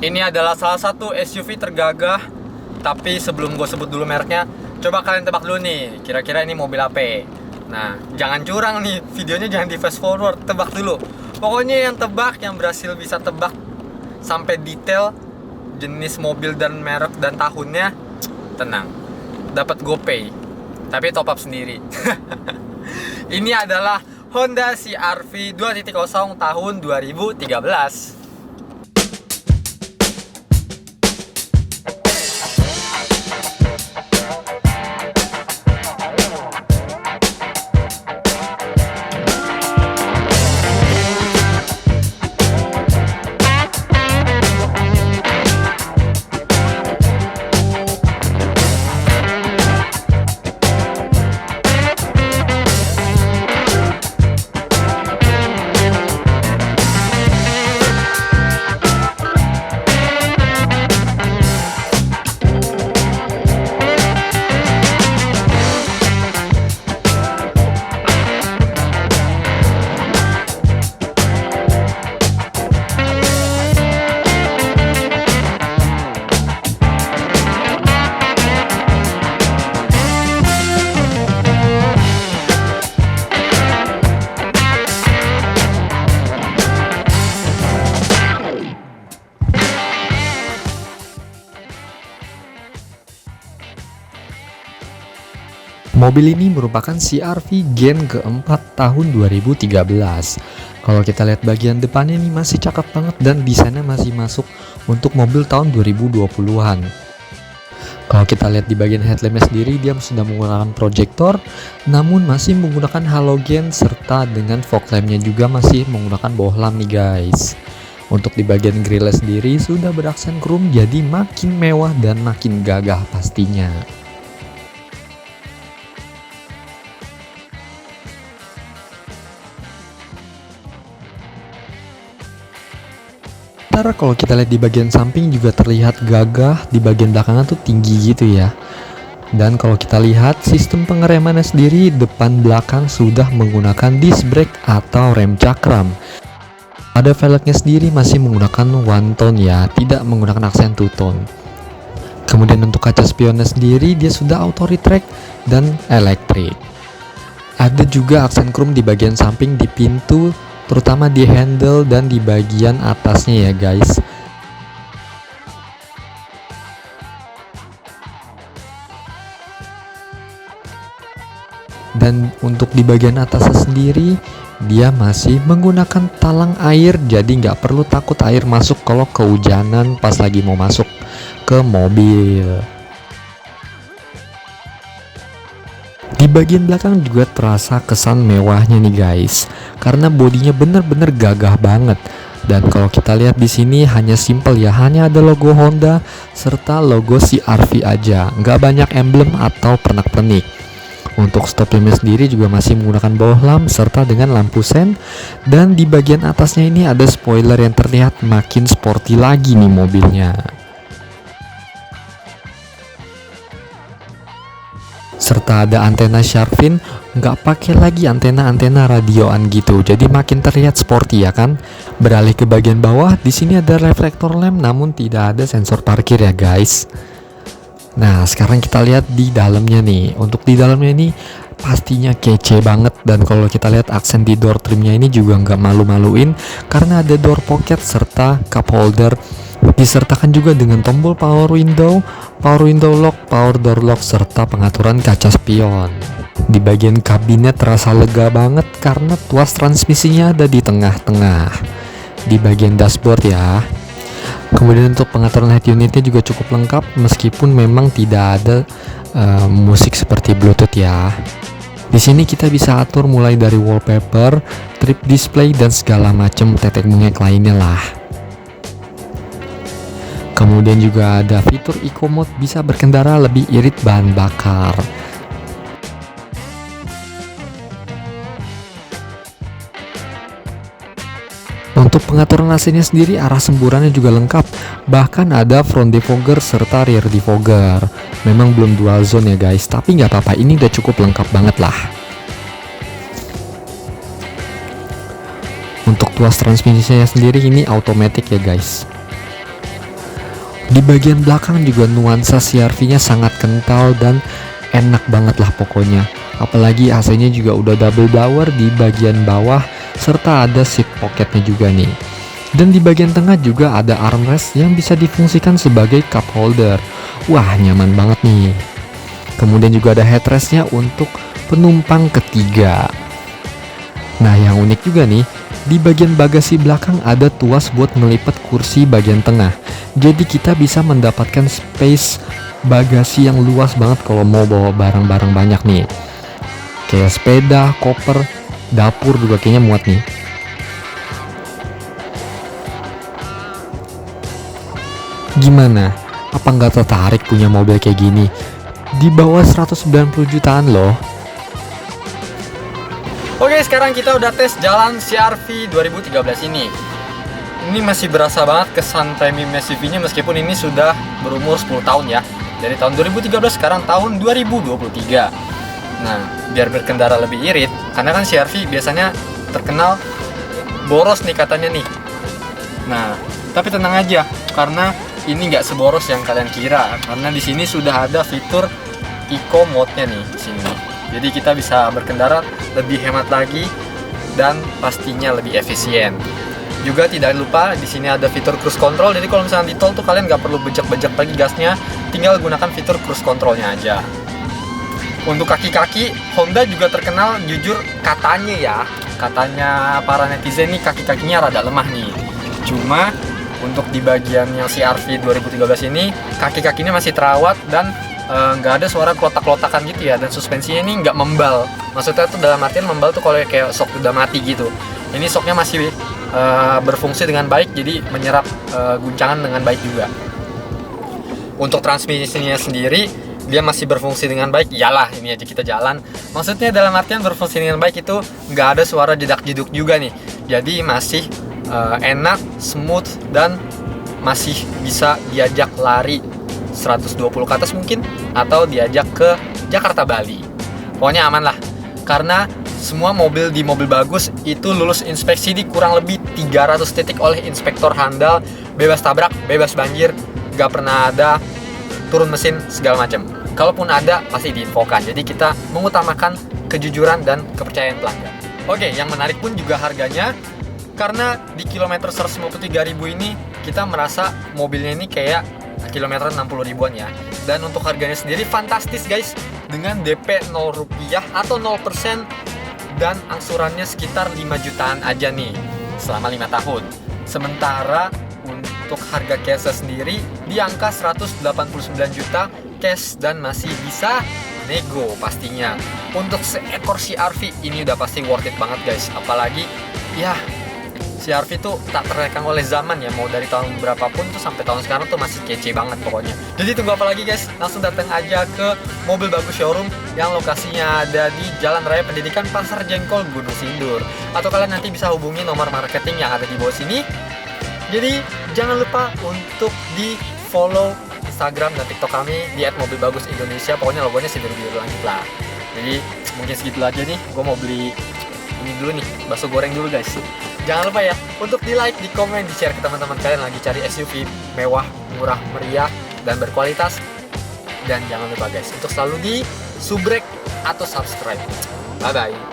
Ini adalah salah satu SUV tergagah. Tapi sebelum gue sebut dulu mereknya, coba kalian tebak dulu nih, kira-kira ini mobil apa? Nah, jangan curang nih, videonya jangan di fast forward, tebak dulu. Pokoknya yang tebak, yang berhasil bisa tebak sampai detail jenis mobil dan merek dan tahunnya, tenang, dapat GoPay, tapi top up sendiri. Ini adalah Honda CR-V 2.0 tahun 2013. Mobil ini merupakan CR-V Gen keempat tahun 2013. Kalau kita lihat bagian depannya ini masih cakep banget dan desainnya masih masuk untuk mobil tahun 2020-an. Kalau kita lihat di bagian headlampnya sendiri, dia sudah menggunakan proyektor, namun masih menggunakan halogen serta dengan fog lampnya juga masih menggunakan bohlam nih guys. Untuk di bagian grillnya sendiri sudah beraksen chrome, jadi makin mewah dan makin gagah pastinya. Sementara kalau kita lihat di bagian samping juga terlihat gagah, di bagian belakangnya tuh tinggi gitu ya. Dan kalau kita lihat sistem pengeremannya sendiri, depan belakang sudah menggunakan disc brake atau rem cakram. Pada velgnya sendiri masih menggunakan one tone ya, tidak menggunakan aksen two tone. Kemudian untuk kaca spionnya sendiri dia sudah auto retract dan elektrik. Ada juga aksen chrome di bagian samping di pintu, terutama di handle dan di bagian atasnya ya guys. Dan untuk di bagian atasnya sendiri dia masih menggunakan talang air, jadi nggak perlu takut air masuk kalau kehujanan pas lagi mau masuk ke mobil. Di bagian belakang juga terasa kesan mewahnya nih guys, karena bodinya bener-bener gagah banget. Dan kalau kita lihat di sini hanya simple ya, hanya ada logo Honda serta logo CR-V aja, nggak banyak emblem atau pernak-pernik. Untuk stop lampnya sendiri juga masih menggunakan bohlam serta dengan lampu sen. Dan di bagian atasnya ini ada spoiler yang terlihat makin sporty lagi nih mobilnya. Serta ada antena shark fin, nggak pakai lagi antena radioan gitu, jadi makin terlihat sporty ya kan. Beralih ke bagian bawah, di sini ada reflektor lamp namun tidak ada sensor parkir ya guys. Nah sekarang kita lihat di dalamnya nih. Untuk di dalamnya ini pastinya kece banget, dan kalau kita lihat aksen di door trimnya ini juga nggak malu-maluin karena ada door pocket serta cup holder. Disertakan juga dengan tombol power window lock, power door lock, serta pengaturan kaca spion. Di bagian kabinet terasa lega banget karena tuas transmisinya ada di tengah-tengah di bagian dashboard ya. Kemudian untuk pengaturan head unitnya juga cukup lengkap, meskipun memang tidak ada musik seperti Bluetooth ya. Di sini kita bisa atur mulai dari wallpaper, trip display, dan segala macam tetek bengek lainnya lah. Kemudian juga ada fitur Eco Mode, bisa berkendara lebih irit bahan bakar. Untuk pengaturan AC-nya sendiri, arah semburannya juga lengkap. Bahkan ada front defogger serta rear defogger. Memang belum dual zone ya guys, tapi nggak apa-apa, ini udah cukup lengkap banget lah. Untuk tuas transmisinya sendiri ini automatic ya guys. Di bagian belakang juga nuansa CR-V-nya sangat kental dan enak banget lah pokoknya. Apalagi AC-nya juga udah double blower di bagian bawah, serta ada seat pocketnya juga nih. Dan di bagian tengah juga ada armrest yang bisa difungsikan sebagai cup holder. Wah, nyaman banget nih. Kemudian juga ada headrestnya untuk penumpang ketiga. Nah, yang unik juga nih, di bagian bagasi belakang ada tuas buat ngelipat kursi bagian tengah. Jadi kita bisa mendapatkan space bagasi yang luas banget kalau mau bawa barang-barang banyak nih. Kayak sepeda, koper, dapur juga kayaknya muat nih. Gimana? Apa nggak tertarik punya mobil kayak gini? Di bawah 190 jutaan loh. Oke, sekarang kita udah tes jalan CR-V 2013 ini. Ini masih berasa banget kesan premium SUV-nya meskipun ini sudah berumur 10 tahun ya. Dari tahun 2013 sekarang tahun 2023. Nah, biar berkendara lebih irit, karena kan CR-V biasanya terkenal boros nih katanya nih. Nah, tapi tenang aja, karena ini nggak seboros yang kalian kira. Karena di sini sudah ada fitur Eco Mode-nya nih di sini. Jadi kita bisa berkendara lebih hemat lagi dan pastinya lebih efisien. Juga tidak lupa di sini ada fitur cruise control. Jadi kalau misalnya di tol tuh kalian nggak perlu bejek-bejek lagi gasnya, tinggal gunakan fitur cruise controlnya aja. Untuk kaki-kaki, Honda juga terkenal jujur katanya para netizen nih kaki-kakinya rada lemah nih. Cuma untuk di bagian yang CR-V 2013 ini kaki-kakinya masih terawat dan nggak ada suara klotak-klotakan gitu ya, dan suspensinya ini nggak membal. Maksudnya tuh dalam artian membal tuh kalau kayak sok udah mati gitu. Ini soknya masih berfungsi dengan baik, jadi menyerap guncangan dengan baik juga. Untuk transmisinya sendiri dia masih berfungsi dengan baik. Iyalah, ini aja kita jalan. Maksudnya dalam artian berfungsi dengan baik itu nggak ada suara jedak-jeduk juga nih. Jadi masih enak, smooth, dan masih bisa diajak lari 120 ke atas mungkin, atau diajak ke Jakarta Bali. Pokoknya aman lah, karena semua mobil di mobil bagus itu lulus inspeksi di kurang lebih 300 titik oleh inspektor handal, bebas tabrak, bebas banjir, gak pernah ada turun mesin segala macam. Kalaupun ada pasti diinfokan. Jadi kita mengutamakan kejujuran dan kepercayaan pelanggan. Oke, yang menarik pun juga harganya, karena di kilometer 153.000 ini kita merasa mobilnya ini kayak kilometer 60 ribuan ya. Dan untuk harganya sendiri fantastis guys, dengan DP 0 rupiah atau 0% dan angsurannya sekitar 5 jutaan aja nih selama 5 tahun. Sementara untuk harga cash sendiri di angka 189 juta cash dan masih bisa nego pastinya. Untuk seekor CR-V ini udah pasti worth it banget guys. Apalagi ya CR-V tuh tak terlekang oleh zaman ya, mau dari tahun berapapun tuh sampai tahun sekarang tuh masih kece banget pokoknya. Jadi tunggu apa lagi guys, langsung datang aja ke Mobil Bagus Showroom yang lokasinya ada di Jalan Raya Pendidikan Pasar Jengkol, Gunung Sindur. Atau kalian nanti bisa hubungi nomor marketing yang ada di bawah sini. Jadi jangan lupa untuk di follow Instagram dan TikTok kami di @mobilbagusindonesia. Pokoknya logonya biru-biru langit lah. Jadi mungkin segitu aja nih, gue mau beli ini dulu nih, bakso goreng dulu guys. Jangan lupa ya untuk di like, di komen, di share ke teman-teman kalian lagi cari SUV mewah, murah, meriah, dan berkualitas. Dan jangan lupa guys untuk selalu di subrek atau subscribe. Bye bye.